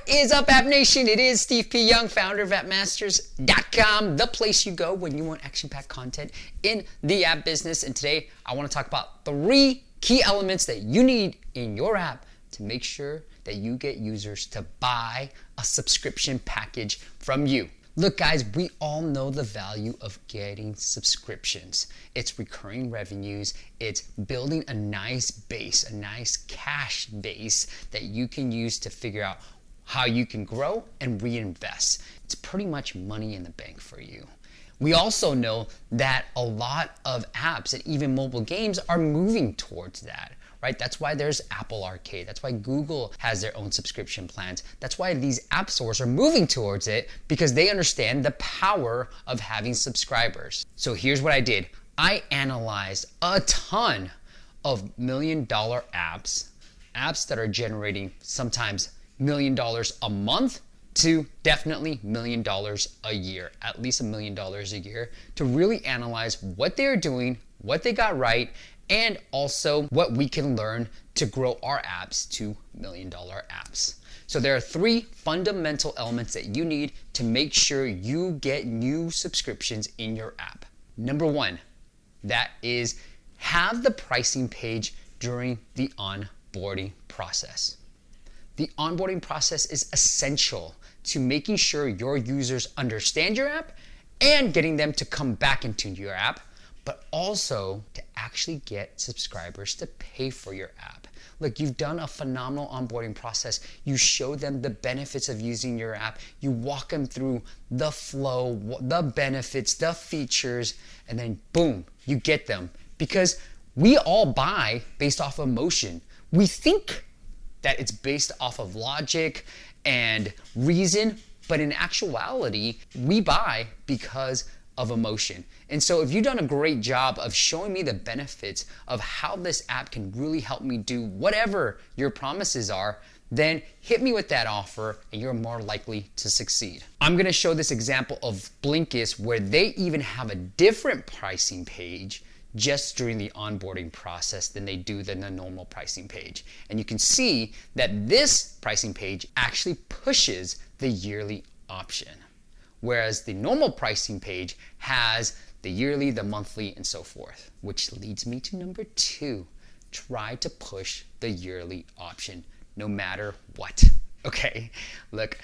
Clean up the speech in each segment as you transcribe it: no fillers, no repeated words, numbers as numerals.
is up, App Nation? It is Steve P. Young, founder of appmasters.com, the place you go when you want action-packed content in the app business. And today, I want to talk about 3 key elements that you need in your app to make sure that you get users to buy a subscription package from you. Look, guys, we all know the value of getting subscriptions. It's recurring revenues. It's building a nice base, a nice cash base that you can use to figure out how you can grow and reinvest. It's pretty much money in the bank for you. We also know that a lot of apps and even mobile games are moving towards that, right? That's why there's Apple Arcade. That's why Google has their own subscription plans. That's why these app stores are moving towards it, because they understand the power of having subscribers. So here's what I did. I analyzed a ton of $1 million apps that are generating sometimes $1 million a month to definitely $1 million a year, at least $1 million a year, to really analyze what they're doing, what they got right, and also what we can learn to grow our apps to $1 million apps. So there are 3 fundamental elements that you need to make sure you get new subscriptions in your app. Number 1, that is have the pricing page during the onboarding process. The onboarding process is essential to making sure your users understand your app and getting them to come back into your app, but also to actually get subscribers to pay for your app. Look, you've done a phenomenal onboarding process. You show them the benefits of using your app. You walk them through the flow, the benefits, the features, and then boom, you get them. Because we all buy based off emotion. We think that it's based off of logic and reason, but in actuality, we buy because of emotion. And so if you've done a great job of showing me the benefits of how this app can really help me do whatever your promises are, then hit me with that offer and you're more likely to succeed. I'm gonna show this example of Blinkist where they even have a different pricing page just during the onboarding process than they do than the normal pricing page. And you can see that this pricing page actually pushes the yearly option, whereas the normal pricing page has the yearly, the monthly, and so forth, which leads me to number 2. Try to push the yearly option no matter what. Okay, look,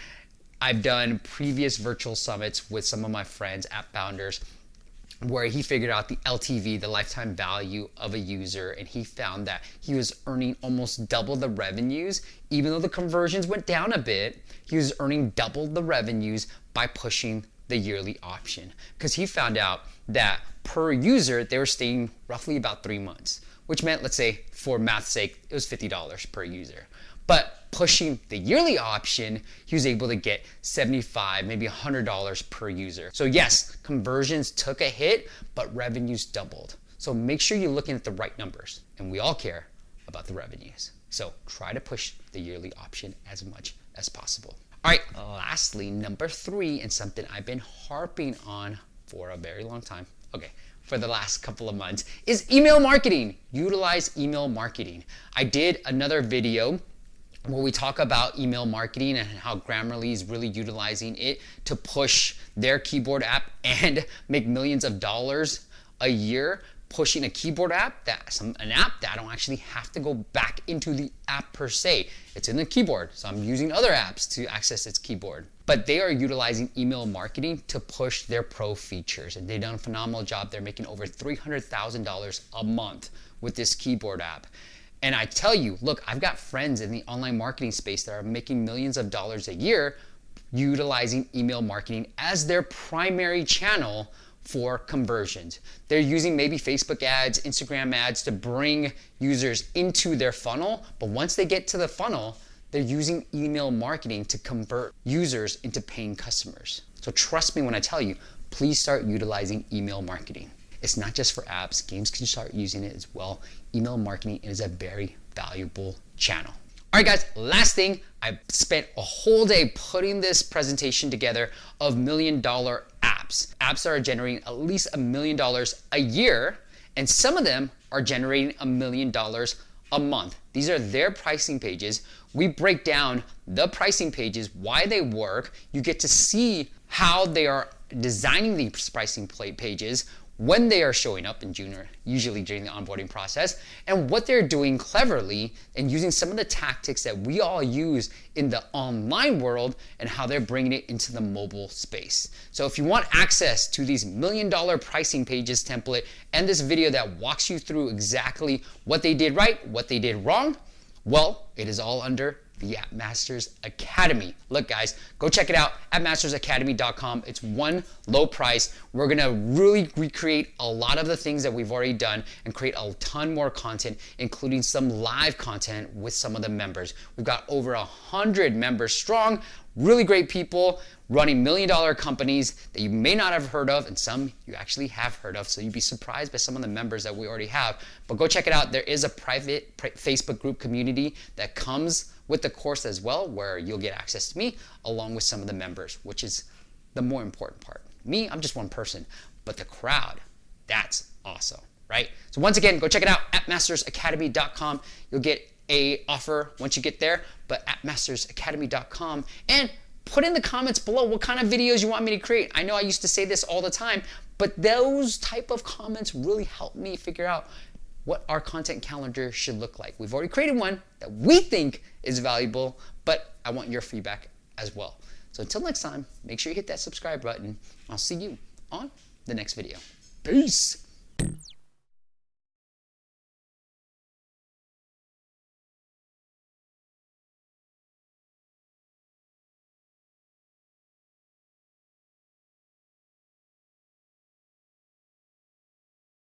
I've done previous virtual summits with some of my friends, app founders, where he figured out the LTV, the lifetime value of a user, and he found that he was earning almost double the revenues. Even though the conversions went down a bit, he was earning double the revenues by pushing the yearly option. Because he found out that per user, they were staying roughly about 3 months, which meant, let's say, for math's sake, it was $50 per user. But pushing the yearly option, he was able to get $75, maybe $100 per user. So yes, conversions took a hit, but revenues doubled. So make sure you're looking at the right numbers, and we all care about the revenues. So try to push the yearly option as much as possible. All right, lastly, number 3, and something I've been harping on for a very long time, for the last couple of months, is email marketing. Utilize email marketing. I did another video where we talk about email marketing and how Grammarly is really utilizing it to push their keyboard app and make millions of dollars a year, pushing a keyboard app, an app that I don't actually have to go back into the app per se. It's in the keyboard, so I'm using other apps to access its keyboard. But they are utilizing email marketing to push their pro features, and they've done a phenomenal job. They're making over $300,000 a month with this keyboard app. And I tell you, look, I've got friends in the online marketing space that are making millions of dollars a year utilizing email marketing as their primary channel for conversions. They're using maybe Facebook ads, Instagram ads to bring users into their funnel, but once they get to the funnel, they're using email marketing to convert users into paying customers. So trust me when I tell you, please start utilizing email marketing. It's not just for apps, games can start using it as well. Email marketing is a very valuable channel. All right, guys, last thing, I spent a whole day putting this presentation together of $1 million apps. Apps that are generating at least $1 million a year, and some of them are generating $1 million a month. These are their pricing pages. We break down the pricing pages, why they work. You get to see how they are designing these pricing pages, when they are showing up in June, or usually during the onboarding process, and what they're doing cleverly and using some of the tactics that we all use in the online world and how they're bringing it into the mobile space. So if you want access to these $1 million pricing pages template and this video that walks you through exactly what they did right, what they did wrong, well, it is all under the App Masters Academy. Look guys, go check it out at mastersacademy.com. It's one low price. We're gonna really recreate a lot of the things that we've already done and create a ton more content, including some live content with some of the members. We've got over 100 members strong, really great people running $1 million companies that you may not have heard of, and some you actually have heard of, so you'd be surprised by some of the members that we already have. But go check it out. There is a private Facebook group community that comes with the course as well, where you'll get access to me along with some of the members, which is the more important part. Me, I'm just one person, but the crowd, that's awesome, right? So once again, go check it out at mastersacademy.com. You'll get a offer once you get there, but at mastersacademy.com, and put in the comments below what kind of videos you want me to create. I know I used to say this all the time, but those type of comments really help me figure out what our content calendar should look like. We've already created one that we think is valuable, but I want your feedback as well. So until next time, make sure you hit that subscribe button. I'll see you on the next video. Peace.